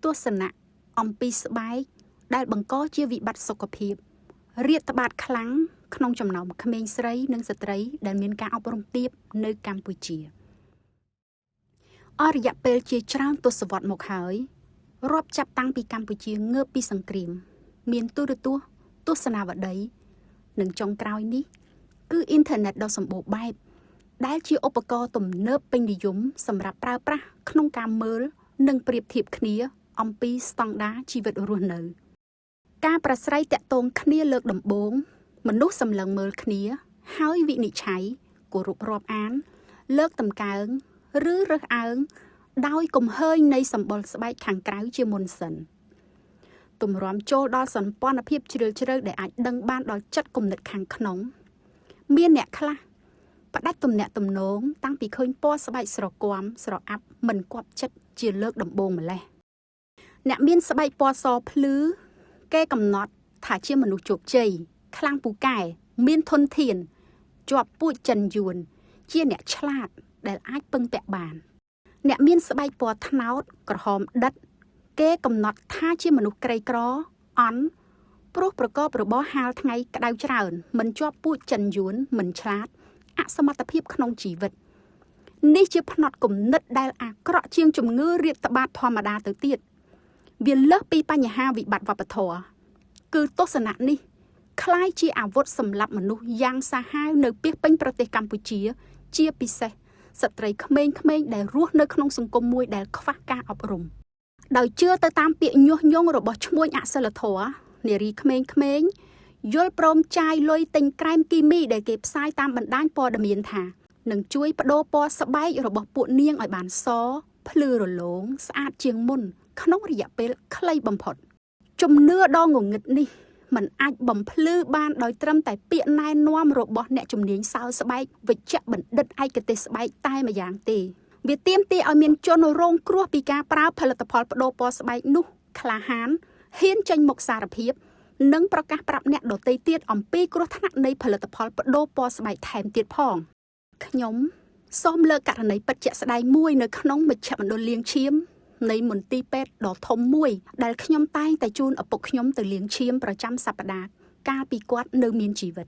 ទស្សនៈអំពីស្បែកដែលបង្កជាវិបត្តិសុខភាពរាតត្បាតខ្លាំងក្នុងចំណោមក្មេងស្រីនិងស្ត្រីដែលមានការអប់រំទាបនៅកម្ពុជាអស់រយៈពេលជាច្រើនទសវត្សរ៍មកហើយរាប់ចាប់តាំងពីកម្ពុជាងើបពីសង្គ្រាមមានទូរទស្សន៍ទស្សនាវដ្តីនិងចុងក្រោយនេះគឺអ៊ីនធឺណិតដ៏សម្បូរបែបដែលជាឧបករណ៍ទំនើបពេញនិយមសម្រាប់ប្រើប្រាស់ក្នុងការមើលនិងប្រៀបធៀបគ្នាអំពីស្តង់ដារជីវិតរស់នៅការប្រស្រ័យតាក់ទងគ្នាលើកដំបូងមនុស្សសម្លឹងមើលគ្នាហើយវិនិច្ឆ័យគោរពរាប់អានលើកតម្កើងឬរើសអើងដោយគំហើញនៃសម្បុរស្បែកខាងក្រៅជាមុនសិនទម្រាំចូលដល់សម្ព័ន្ធភាពជ្រាលជ្រៅដែលអាចដឹងបានដល់ចិត្តគំនិតខាងក្នុងមានអ្នកខ្លះផ្ដាច់ទំនាក់ទំនងតាំងពីឃើញពណ៌ស្បែកស្រគាំស្រអាប់មិនគប់ចិត្តជាលើកដំបូងម្លេះអ្នកមានស្បែកពណ៌សភ្លឺគេកំណត់ថាជាមនុស្សជោគជ័យខ្លាំងពូកែមានធនធានជាប់ពួចចិនយួនជាអ្នកឆ្លាតដែលអាចពឹងពាក់បានអ្នកមានស្បែកពណ៌ត្នោតក្រហមដិតគេកំណត់ថាជាមនុស្សក្រីក្រអន់ព្រោះប្រកបរបរហាលថ្ងៃក្តៅច្រើនមិនជាប់ពួចចិនយួនមិនឆ្លាតអសមត្ថភាពក្នុងជីវិតនេះជាផ្នត់គំនិតដែលអាក្រក់ជាងជំងឺរាតត្បាតធម្មតាទៅទៀតវាលើសពីបញ្ហាវិបត្តិវប្បធម៌គឺទស្សនៈនេះคล้ายជាអាវុធសម្រាប់មនុស្សយ៉ាងសាហាវនៅពាសពេញប្រទេសកម្ពុជាជាពិសេសស្ត្រីក្មេងៗដែលរស់នៅក្នុងសង្គមមួយដែលខ្វះការអប់រំដោយជឿទៅតាមពាក្យញុះញង់របស់ឈ្មួញអសិលធម៌នារីក្មេងៗយល់ព្រមចាយលុយទិញក្រែមគីមីដែលគេផ្សាយតាមបណ្ដាញព័ត៌មានថានឹងជួយបដូរពណ៌ស្បែករបស់ពួកនាងឲ្យបានសភ្លឺរលោងស្អាតជាងមុនក្នុងរយៈពេលខ្លីបំផុតជំនឿដ៏ងងឹតនេះมันអាចបំភ្លឺបានដោយត្រឹមតែពាក្យណែនាំរបស់អ្នកជំនាញសើស្បែកវិជ្ជបណ្ឌិតឯកទេសស្បែកតែម្យ៉ាងទេវាទាមទារឲ្យមានជនរងគ្រោះពីការប្រើផលិតផលបដូរពណ៌ស្បែកនោះក្លាហានហ៊ានចេញមុខសារភាពនិងប្រកាសប្រាប់អ្នកដទៃទៀតអំពីគ្រោះថ្នាក់នៃផលិតផលបដូរពណ៌ស្បែកថែមទៀតផងខ្ញុំសូមលើកករណីពិតជាក់ស្ដែងមួយនៅក្នុងមជ្ឈមណ្ឌលលាងឈាមនៃមន្ទីរពេទ្យដ៏ធំមួយដែលខ្ញុំតែងតែជូនឪពុកខ្ញុំទៅលាងឈាមប្រចាំសប្តាហ៍កាលពីគាត់នៅមានជីវិត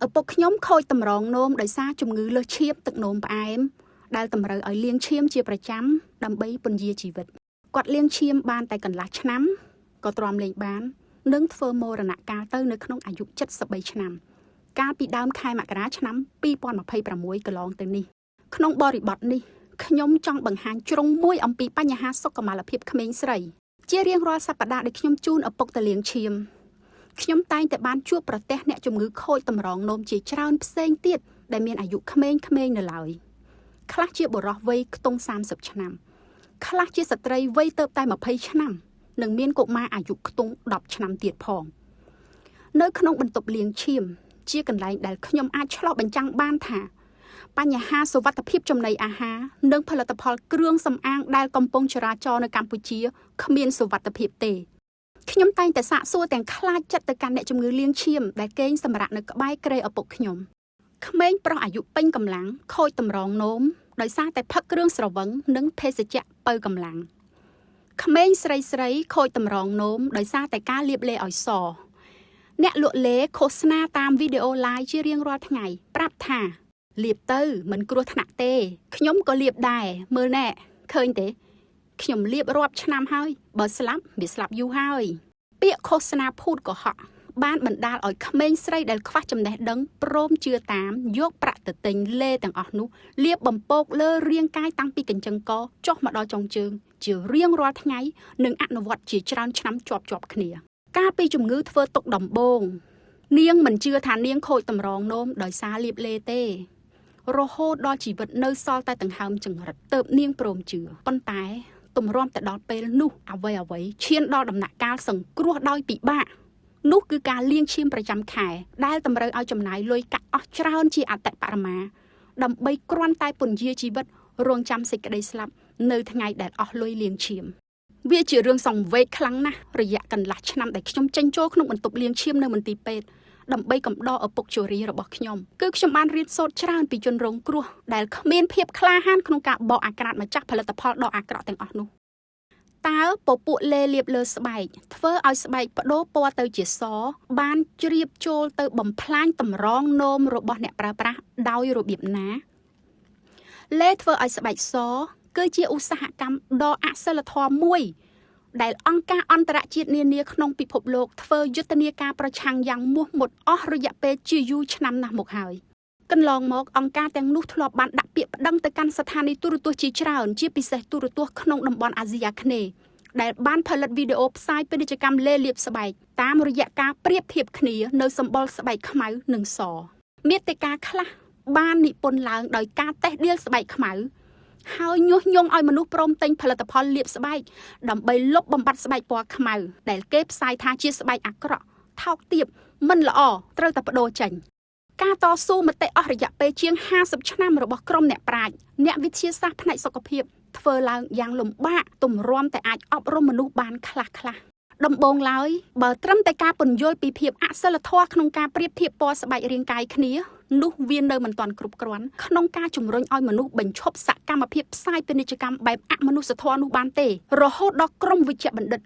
ឪពុកខ្ញុំខូចតម្រងនោមដោយសារជំងឺលើសឈាមទឹកនោមផ្អែមដែលតម្រូវឲ្យលាងឈាមជាប្រចាំដើម្បីពន្យាជីវិតគាត់លាងឈាមបានតែកន្លះឆ្នាំក៏ទ្រាំលេងបាននិងធ្វើមរណកាលទៅនៅក្នុងអាយុ73ឆ្នាំកាលពីដើមខែមករាឆ្នាំ2026កន្លងទៅនេះក្នុងបរិបទនេះខ្ញុំចង់បង្ហាញជ្រុងមួយអំពីបញ្ហាសុខុមាលភាពក្មេងស្រីជារៀងរាល់សប្តាហ៍ដែលខ្ញុំជូនឪពុកទៅលាងឈាមខ្ញុំតែងតែបានជួបប្រទះអ្នកជំងឺខូចតម្រងនោមជាច្រើនផ្សេងទៀតដែលមានអាយុក្មេងៗនៅឡើយខ្លះជាបុរសវ័យខ្ទង់30ឆ្នាំខ្លះជាស្ត្រីវ័យទៅតែ20ឆ្នាំនិងមានកុមារអាយុខ្ទង់10ឆ្នាំទៀតផងនៅក្នុងបន្ទប់លាងឈាមជាកន្លែងដែលខ្ញុំអាចឆ្លុះបញ្ចាំងបានថាបញ្ហាសុវត្ថិភាពចំណីអាហារនិងផលិតផលគ្រឿងសម្អាងដែលកំពុងចរាចរនៅកម្ពុជាគ្មានសុវត្ថិភាពទេខ្ញុំតែងតែសាកសួរទាំងខ្លាចចិត្តទៅកាន់អ្នកជំងឺលាងឈាមដែលគេងសម្រាកនៅក្បែរគ្រែឪពុកខ្ញុំក្មេងប្រុសអាយុពេញកម្លាំងខូចតម្រងនោមដោយសារតែផឹកគ្រឿងស្រវឹងនិងភេសជ្ជៈបើកម្លាំងក្មេងស្រីខូចតម្រងនោមដោយសារតែការលាបឡេឲ្យសអ្នកលក់ឡេឃោសនាតាមវីដេអូ live ជារៀងរាល់ថ្ងៃប្រាប់ថាលាបទៅមិនគ្រោះថ្នាក់ទេខ្ញុំក៏លាបដែរមើលណែឃើញទេខ្ញុំលាបរាប់ឆ្នាំហើយបើស្លាប់វាស្លាប់យូរហើយពាក្យឃោសនាភូតកុហកបានបណ្ដាលឲ្យក្មេងស្រីដែលខ្វះចំណេះដឹងព្រមជឿតាមយកប្រាក់ទៅទិញឡេទាំងអស់នោះលាបបំពកលើរាងកាយតាំងពីកញ្ចឹងកចុះមកដល់ចុងជើងជារៀងរាល់ថ្ងៃនិងអនុវត្តជាច្រើនឆ្នាំជាប់គ្នាកាលពីជំងឺធ្វើទុកដំបូងនាងមិនជឿថានាងខូចតម្រងនោមដោយសារលាបឡេទេរហូតដល់ជីវិតនៅសល់តែដង្ហើមចង្រិតទើបនាងព្រមជឿប៉ុន្តែទម្រាំតែដល់ពេលនោះអ្វីឈានដល់ដំណាក់កាលសង្គ្រោះដោយពិបាកនោះគឺការលាងឈាមប្រចាំខែដែលតម្រូវឲ្យចំណាយលុយកាក់អស់ច្រើនជាអតិបរមាដើម្បីគ្រាន់តែពន្យាជីវិតរងចាំសេចក្តីស្លាប់នៅថ្ងៃដែលអស់លុយលាងឈាមវាជារឿងសង្វេគខ្លាំងណាស់រយៈកន្លះឆ្នាំដែលខ្ញុំចេញចូលក្នុងបន្ទប់លាងឈាមនៅមន្ទីរពេទ្យដើម្បីកំដរឪពុកជរារបស់ខ្ញុំគឺខ្ញុំបានរៀនសូត្រច្រើនពីជនរងគ្រោះដែលគ្មានភាពក្លាហានក្នុងការបកអាក្រាតម្ចាស់ផលិតផលដ៏អាក្រក់ទាំងអស់នោះ តើពពួកលេលាបលើស្បែកធ្វើឲ្យស្បែកបដូរពណ៌ទៅជាសបានជ្រាបចូលទៅបំផ្លាញតម្រងនោមរបស់អ្នកប្រើប្រាស់ដោយរបៀបណាលេធ្វើឲ្យស្បែកសគឺជាឧស្សាហកម្មដ៏អសិលធម៌មួយដែលអង្គការអន្តរជាតិនានាក្នុងពិភពលោកធ្វើយុទ្ធនាការប្រឆាំងយ៉ាងមោះមុតអស់រយៈពេលជាយូរឆ្នាំណាស់មកហើយកន្លងមកអង្គការទាំងនោះធ្លាប់បានដាក់ពាក្យប្តឹងទៅកាន់ស្ថានីយទូរទស្សន៍ជាច្រើនជាពិសេសទូរទស្សន៍ក្នុងតំបន់អាស៊ីអាគ្នេយ៍ដែលបានផលិតវីដេអូផ្សាយពាណិជ្ជកម្មលេលាបស្បែកតាមរយៈការប្រៀបធៀបគ្នានៅសម្បុរស្បែកខ្មៅនិងសមាតិកាខ្លះបាននិពន្ធឡើងដោយការតេស្តដៀលស្បែកខ្មៅហើយញុះញង់ឲ្យមនុស្សព្រមទិញផលិតផលលាបស្បែកដើម្បីលុបបំបាត់ស្បែកពណ៌ខ្មៅដែលគេផ្សាយថាជាស្បែកអាក្រក់ថោកទាបមិនល្អត្រូវតែបដូរចេញការតស៊ូមតិអស់រយៈពេលជាង50ឆ្នាំរបស់ក្រុមអ្នកប្រាជ្ញអ្នកវិទ្យាសាស្ត្រផ្នែកសុខភាពធ្វើឡើងយ៉ាងលំបាកទម្រាំតែអាចអប់រំមនុស្សបានខ្លះដំបូងឡើយបើត្រឹមតែការពន្យល់ពីភាពអសិលធម៌ក្នុងការប្រៀបធៀបពណ៌ស្បែករាងកាយគ្នានោះវានៅមិនទាន់គ្រប់គ្រាន់ក្នុងការជំរុញឲ្យមនុស្សបញ្ឈប់សកម្មភាពផ្សាយពាណិជ្ជកម្មបែបអមនុស្សធម៌នោះបានទេរហូតដល់ក្រុមវិជ្ជបណ្ឌិត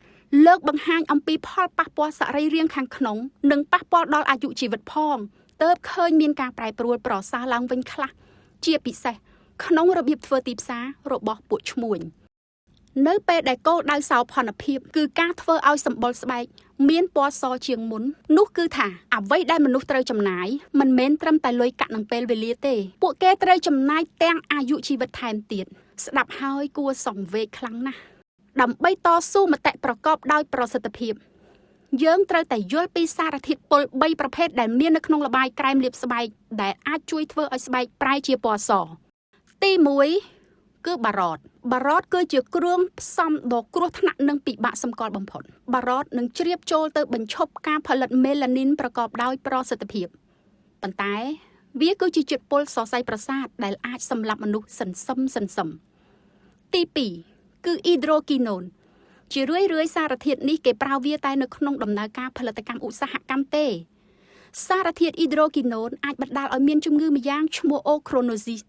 លើកបង្ហាញអំពីផលប៉ះពាល់សរីរាង្គខាងក្នុងនិងប៉ះពាល់ដល់អាយុជីវិតផងទើបឃើញមានការប្រែប្រួលប្រសើរឡើងវិញខ្លះជាពិសេសក្នុងរបៀបធ្វើទីផ្សាររបស់ពួកឈ្មួញនៅពេលដែលគោលដៅសោភ័ណភាពគឺការធ្វើឲ្យសម្បុរស្បែកមានពណ៌សជាងមុននោះគឺថាអ្វីដែលមនុស្សត្រូវចំណាយមិនមែនត្រឹមតែលុយកាក់នឹងពេលវេលាទេពួកគេត្រូវចំណាយទាំងអាយុជីវិតថែមទៀតស្ដាប់ហើយគួរសង្វេគខ្លាំងណាស់ដើម្បីតស៊ូមតិប្រកបដោយប្រសិទ្ធភាពយើងត្រូវតែយល់ពីសារធាតុពុល3ប្រភេទដែលមាននៅក្នុងល្បាយក្រែមលាបស្បែកដែលអាចជួយធ្វើឲ្យស្បែកប្រែជាពណ៌សទី1គឺបារតគឺជាគ្រឿងផ្សំដ៏គ្រោះថ្នាក់និងពិបាកសម្គាល់បំផុតបារតនឹងជ្រាបចូលទៅបញ្ឈប់ការផលិតមេឡានីនប្រកបដោយប្រសិទ្ធភាពប៉ុន្តែវាគឺជាជាតិពុលសរសៃប្រសាទដែលអាចសម្លាប់មនុស្សសន្សឹមទី2គឺអ៊ីដ្រូគីណូនជារឿយសារធាតុនេះគេប្រើវាតែនៅក្នុងដំណើរការផលិតកម្មឧស្សាហកម្មទេសារធាតុអ៊ីដ្រូគីណូនអាចបណ្ដាលឲ្យមានជំងឺម្យ៉ាងឈ្មោះអូក្រូណូស៊ីស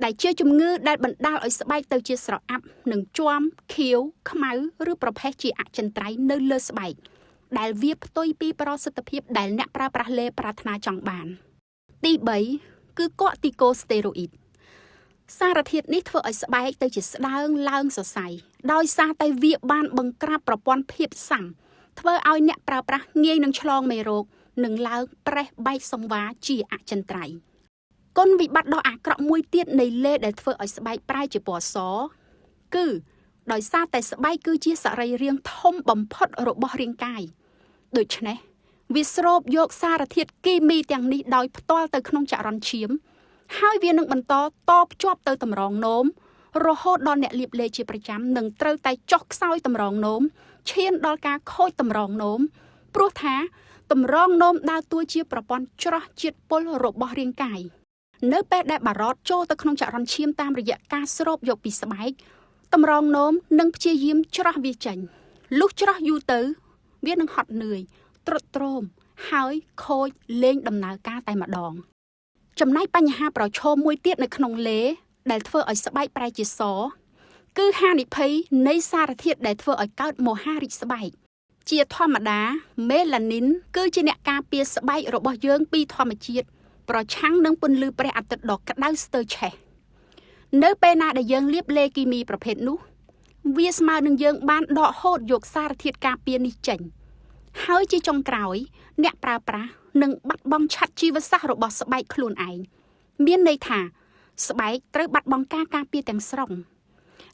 ដែលជាជំងឺដែលបណ្ដាលឲ្យស្បែកទៅជាស្រអាប់និងជាំខៀវខ្មៅឬប្រផេះជាអចិន្ត្រៃយ៍នៅលើស្បែកដែលវាផ្ទុយពីប្រសិទ្ធភាពដែលអ្នកប្រើប្រាស់លេប្រាថ្នាចង់បានទី3គឺក័កទីកូស្តេរ៉ូអ៊ីតសារធាតុនេះធ្វើឲ្យស្បែកទៅជាស្ដើងឡើងសរសៃដោយសារតែវាបានបង្ក្រាបប្រព័ន្ធភាពស៊ាំធ្វើឲ្យអ្នកប្រើប្រាស់ងាយនឹងឆ្លងមេរោគនិងឡើងប្រេះបែកសង្វារជាអចិន្ត្រៃយ៍គុណវិបត្តិដ៏អាក្រក់មួយទៀតនៃលេដែលធ្វើឲ្យស្បែកប្រែជាពណ៌សគឺដោយសារតែស្បែកគឺជាសរីរាង្គធំបំផុតរបស់រាងកាយដូច្នេះវាស្រូបយកសារធាតុគីមីទាំងនេះដោយផ្ទាល់ទៅក្នុងចរន្តឈាមហើយវានឹងបន្តតភ្ជាប់ទៅតម្រងនោមរហូតដល់អ្នកលាបលេជាប្រចាំនឹងត្រូវតែចុះខ្សោយតម្រងនោមឈានដល់ការខូចតម្រងនោមព្រោះថាតម្រងនោមដើរតួជាប្រព័ន្ធច្រោះជាតិពុលរបស់រាងកាយនៅពេលដែលបារតចូលទៅក្នុងចរន្តឈាមតាមរយៈការស្រូបយកពីស្បែកតម្រងនោមនឹងព្យាយាមច្រោះវាចេញលុះច្រោះយូរទៅវានឹងហត់នឿយទ្រុឌទ្រោមហើយខូចលែងដំណើរការតែម្ដងចំណែកបញ្ហាប្រឈមមួយទៀតនៅក្នុងលេដែលធ្វើឲ្យស្បែកប្រែជាសគឺហានិភ័យនៃសារធាតុដែលធ្វើឲ្យកើតមហារីកស្បែកជាធម្មតាមេឡានីនគឺជាអ្នកការពារស្បែករបស់យើងពីធម្មជាតិប្រឆាំងនឹងពន្លឺព្រះអាទិត្យដ៏ក្តៅស្ទើរឆេះនៅពេលណាដែលយើងលាបលេគីមីប្រភេទនោះវាស្មើនឹងយើងបានដកហូតយកសារធាតុការពារនេះចេញហើយជាចុងក្រោយអ្នកប្រើប្រាស់នឹងបាត់បង់ឆាត់ជីវសាស្ត្ររបស់ស្បែកខ្លួនឯងមានន័យថាស្បែកត្រូវបាត់បង់ការការពារទាំងស្រុង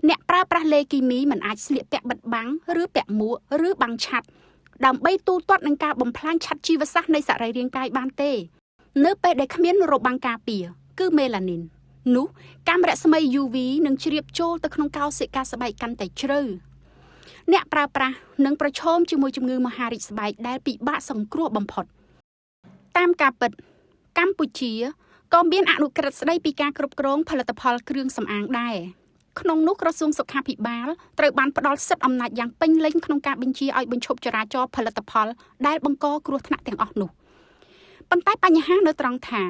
អ្នកប្រើប្រាស់លេគីមីមិនអាចស្លៀកពាក់បិទបាំងឬពាក់មួកឬបាំងឆាត់ដើម្បីទូទាត់នឹងការបំផ្លាញឆាត់ជីវសាស្ត្រនៃសរីរាង្គកាយបានទេនៅពេលដែលគ្មានរបាំងការពារគឺមេឡានីននោះកាំរស្មី UV នឹងជ្រាបចូលទៅក្នុងកោសិកាស្បែកកាន់តែជ្រៅអ្នកប្រើប្រាស់នឹងប្រឈមជាមួយជំងឺមហារីកស្បែកដែលពិបាកសង្គ្រោះបំផុតតាមការពិតកម្ពុជាក៏មានអនុក្រឹត្យស្ដីពីការគ្រប់គ្រងផលិតផលគ្រឿងសម្អាងដែរក្នុងនោះក្រសួងសុខាភិបាលត្រូវបានផ្ដល់សិទ្ធិអំណាចយ៉ាងពេញលេញក្នុងការបញ្ជាឲ្យបញ្ឈប់ចរាចរណ៍ផលិតផលដែលបង្កគ្រោះថ្នាក់ទាំងអស់នោះប៉ុន្តែបញ្ហានៅត្រង់ថា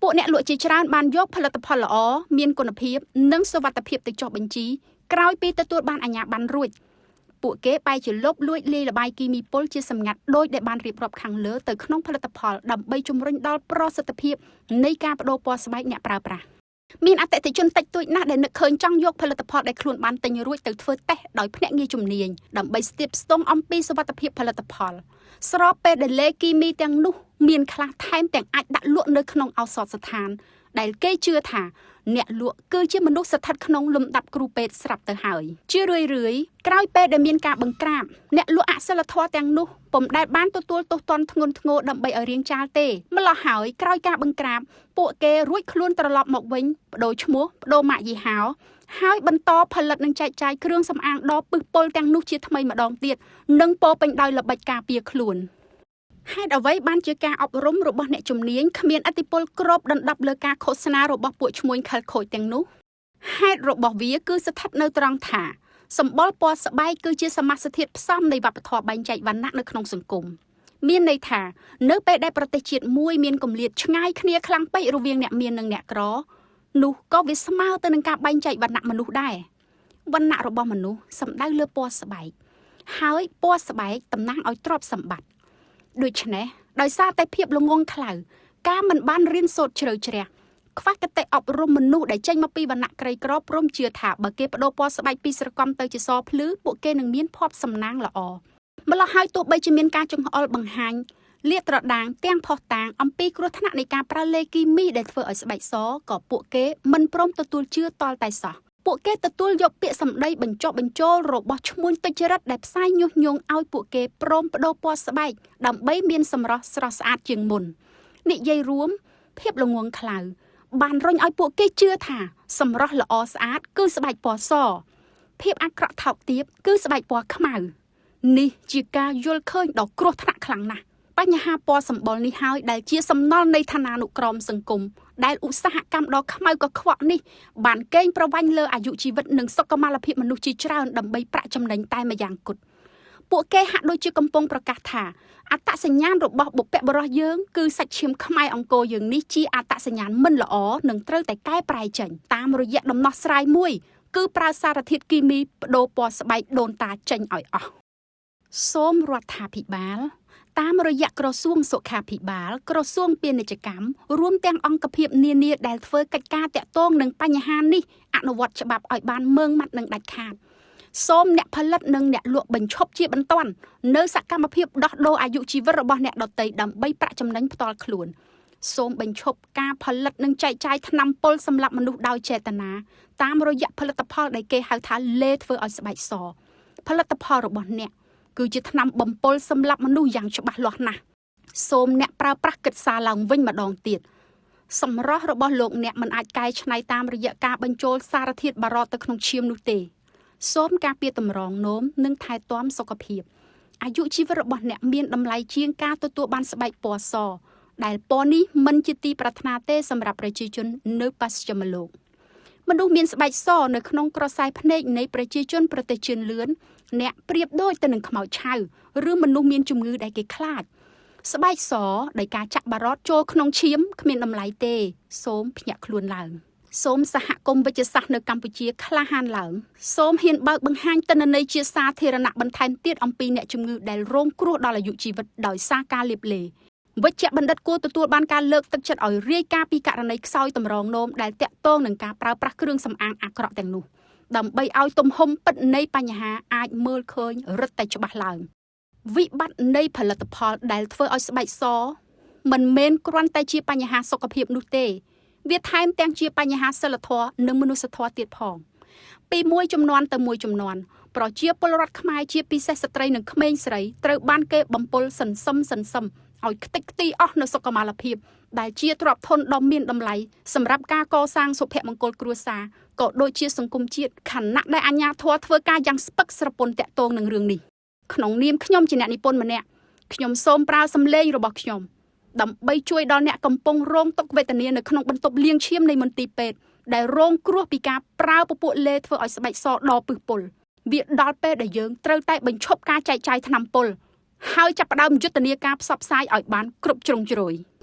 ពួកអ្នកលក់ជាច្រើនបានយកផលិតផលល្អមានគុណភាពនិងសុវត្ថិភាពទៅចុះបញ្ជីក្រោយពីទទួលបានអាជ្ញាប័ណ្ណរួច ពួកគេបែរជាលុបលួចលាយល្បាយគីមីពុលជាសម្ងាត់ដោយដែលបានរៀបរាប់ខាងលើទៅក្នុងផលិតផលដើម្បីជំរុញដល់ប្រសិទ្ធភាពនៃការបដូរពណ៌ស្បែកអ្នកប្រើប្រាស់មានអតិថិជនតិចតួចណាស់ដែលនឹកឃើញចង់យកផលិតផលដែលខ្លួនបានទិញរួចទៅធ្វើតេស្តដោយភ្នាក់ងារជំនាញដើម្បីស្ទាបស្ទង់អំពីសុវត្ថិភាពផលិតផលស្របពេលដែលលេគីមីទាំងនោះមានខ្លះថែមទាំងអាចដាក់លក់នៅក្នុងឱសថស្ថានដែលគេជឿថាអ្នកលក់គឺជាមនុស្សស្ថិតក្នុងលំដាប់គ្រូពេទ្យស្រាប់ទៅហើយជារឿយៗក្រោយពេលដែលមានការបង្ក្រាបអ្នកលក់អសិលធម៌ទាំងនោះពុំដែលបានទទួលទោសទណ្ឌធ្ងន់ធ្ងរដើម្បីឲ្យរៀងចាលទេម្ល៉េះហើយក្រោយការបង្ក្រាបពួកគេរួចខ្លួនត្រឡប់មកវិញបដូរឈ្មោះបដូរម៉ាកយីហោហើយបន្តផលិតនិងចែកចាយគ្រឿងសម្អាងដ៏ពិសពុលទាំងនោះជាថ្មីម្ដងទៀតនិងពោពេញដោយល្បិចការពារខ្លួនហេតុអ្វីបានជាការអប់រំរបស់អ្នកជំនាញគ្មានឥទ្ធិពលគ្របដណ្ដប់លើការឃោសនារបស់ពួកឈ្មួញខិលខូចទាំងនោះហេតុរបស់វាគឺស្ថិតនៅត្រង់ថាសម្បុរពណ៌ស្បែកគឺជាសមាសធាតុផ្សំនៃវប្បធម៌បែងចែកវណ្ណៈនៅក្នុងសង្គមមានន័យថានៅពេលដែលប្រទេសជាតិមួយមានគម្លាតឆ្ងាយគ្នាខ្លាំងពេករវាងអ្នកមាននិងអ្នកក្រនោះក៏វាស្មើទៅនឹងការបែងចែកវណ្ណៈមនុស្សដែរវណ្ណៈរបស់មនុស្សសំដៅលើពណ៌ស្បែកហើយពណ៌ស្បែកតំណាងឲ្យទ្រព្យសម្បត្តិដូច្នេះដោយសារតែភាពល្ងង់ខ្លៅការមិនបានរៀនសូត្រជ្រៅជ្រះខ្វះគតិអប់រំមនុស្សដែលចេញមកពីវណ្ណៈក្រីក្រព្រមជឿថាបើគេបដូរពណ៌ស្បែកពីស្រកំទៅជាសភ្លឺពួកគេនឹងមានភ័ព្វសំណាងល្អម្ល៉េះហើយទោះបីជាមានការចង្អុលបង្ហាញលាតត្រដាងទាំងផុសតាងអំពីគ្រោះថ្នាក់នៃការប្រើលេគីមីដែលធ្វើឲ្យស្បែកសក៏ពួកគេមិនព្រមទទួលជឿតលតែសោះពួកគេទទួលយកពាក្យសម្ដីបញ្ចុះបញ្ចូលរបស់ឈ្មួញទុច្ចរិតដែលផ្សាយញុះញង់ឲ្យពួកគេព្រមបដូរពណ៌ស្បែកដើម្បីមានសម្រស់ស្រស់ស្អាតជាងមុននិយាយរួមភាពល្ងង់ខ្លៅបានរុញឲ្យពួកគេជឿថាសម្រស់ល្អស្អាតគឺស្បែកពណ៌សភាពអាក្រក់ថោកទាបគឺស្បែកពណ៌ខ្មៅនេះជាការយល់ឃើញដ៏គ្រោះថ្នាក់ខ្លាំងណាស់បញ្ហាពណ៌សម្បុរនេះហើយដែលជាសំណល់នៃឋានានុក្រមសង្គមដែលឧស្សាហកម្មដ៏ខ្មៅកខ្វក់នេះបានកេងប្រវ័ញ្ចលើអាយុជីវិតនិងសុខុមាលភាពមនុស្សជាច្រើនដើម្បីប្រាក់ចំណេញតែម្យ៉ាងគត់ពួកគេហាក់ដូចជាកំពុងប្រកាសថាអត្តសញ្ញាណរបស់បុព្វបុរសយើងគឺសាច់ឈាមខ្មែរអង្គរយើងនេះជាអត្តសញ្ញាណមិនល្អនិងត្រូវតែកែប្រែចេញតាមរយៈដំណោះស្រាយមួយគឺប្រើសារធាតុគីមីបដូរពណ៌ស្បែកដូនតាចេញឲ្យអស់សូមរដ្ឋាភិបាលតាមរយៈក្រសួងសុខាភិបាលក្រសួងពាណិជ្ជកម្មរួមទាំងអង្គភាពនានាដែលធ្វើកិច្ចការតាក់ទងនឹងបញ្ហានេះអនុវត្តច្បាប់ឲ្យបានម៉ឺងម៉ាត់និងដាច់ខាតសូមអ្នកផលិតនិងអ្នកលក់បញ្ឈប់ជាបន្ទាន់នៅសកម្មភាពដោះដូរអាយុជីវិតរបស់អ្នកដទៃដើម្បីប្រាក់ចំណេញផ្ទាល់ខ្លួនសូមបញ្ឈប់ការផលិតនិងចែកចាយថ្នាំពុលសម្រាប់មនុស្សដោយចេតនាតាមរយៈផលិតផលដែលគេហៅថាលេធ្វើឲ្យស្បែកសផលិតផលរបស់អ្នកគឺជាថ្នាំបំពុលសម្រាប់មនុស្សយ៉ាងច្បាស់លាស់ណាស់សូមអ្នកប្រើប្រាស់គិតសារឡើងវិញម្ដងទៀតសម្រស់របស់លោកអ្នកមិនអាចកែច្នៃតាមរយៈការបញ្ចូលសារធាតុបារតទៅក្នុងឈាមនោះទេសូមការពារតម្រងនោមនិងថែទាំសុខភាពអាយុជីវិតរបស់អ្នកមានតម្លៃជាងការទទួលបានស្បែកពណ៌សដែលពណ៌នេះមិនជាទីប្រាថ្នាទេសម្រាប់ប្រជាជននៅបស្ចិមលោកមនុស្សមានស្បែកសនៅក្នុងក្រសែភ្នែកនៃប្រជាជនប្រទេសជឿនលឿនអ្នកប្រៀបដូចទៅនឹងខ្មោចឆៅឬមនុស្សមានជំងឺដែលគេខ្លាចស្បែកសដោយការចាក់បារតចូលក្នុងឈាមគ្មានតម្លៃទេសូមភ្ញាក់ខ្លួនឡើងសូមសហគមន៍វិទ្យាសាស្ត្រនៅកម្ពុជាក្លាហានឡើងសូមហ៊ានបើកបង្ហាញទិន្នន័យជាសាធារណៈបន្ថែមទៀតអំពីអ្នកជំងឺដែលរងគ្រោះដល់អាយុជីវិតដោយសារការលាបឡេវិជ្ជបណ្ឌិតគួរទទួលបានការលើកទឹកចិត្តឲ្យរាយការណ៍ពីករណីខ្សោយតម្រងនោមដែលតាក់ទងនឹងការប្រើប្រាស់គ្រឿងសម្អាងអាក្រក់ទាំងនោះដើម្បីឲ្យទំហំពិតនៃបញ្ហាអាចមើលឃើញរឹតតែច្បាស់ឡើងវិបត្តិនៃផលិតផលដែលធ្វើឲ្យស្បែកសមិនមែនគ្រាន់តែជាបញ្ហាសុខភាពនោះទេវាថែមទាំងជាបញ្ហាសីលធម៌និងមនុស្សធម៌ទៀតផងពីមួយជំនាន់ទៅមួយជំនាន់ប្រជាពលរដ្ឋខ្មែរជាពិសេសស្ត្រីនិងក្មេងស្រីត្រូវបានគេបំពុលសន្សឹមឲ្យខ្ទេចខ្ទីអស់នៅសុខុមាលភាពដែលជាទ្រព្យធនដ៏មានតម្លៃសម្រាប់ការកសាងសុភមង្គលគ្រួសារក៏ដូចជាសង្គមជាតិខណៈដែលអាជ្ញាធរធ្វើការយ៉ាងស្ពឹកស្រពន់តាក់ទងនឹងរឿងនេះក្នុងនាមខ្ញុំជាអ្នកនិពន្ធម្នាក់ខ្ញុំសូមប្រើសម្លេងរបស់ខ្ញុំដើម្បីជួយដល់អ្នកកំពុងរងទុក្ខវេទនានៅក្នុងបន្ទប់លាងឈាមនៃមន្ទីរពេទ្យដែលរងគ្រោះពីការប្រើពពួកលេធ្វើឲ្យស្បែកសដ៏ពិសពុលវាដល់ពេលដែលយើងត្រូវតែបញ្ឈប់ការចែកចាយថ្នាំពុលហើយចាប់ផ្ដើមយុទ្ធនាការផ្សព្វផ្សាយឲ្យបានគ្រប់ជ្រុងជ្រោយ។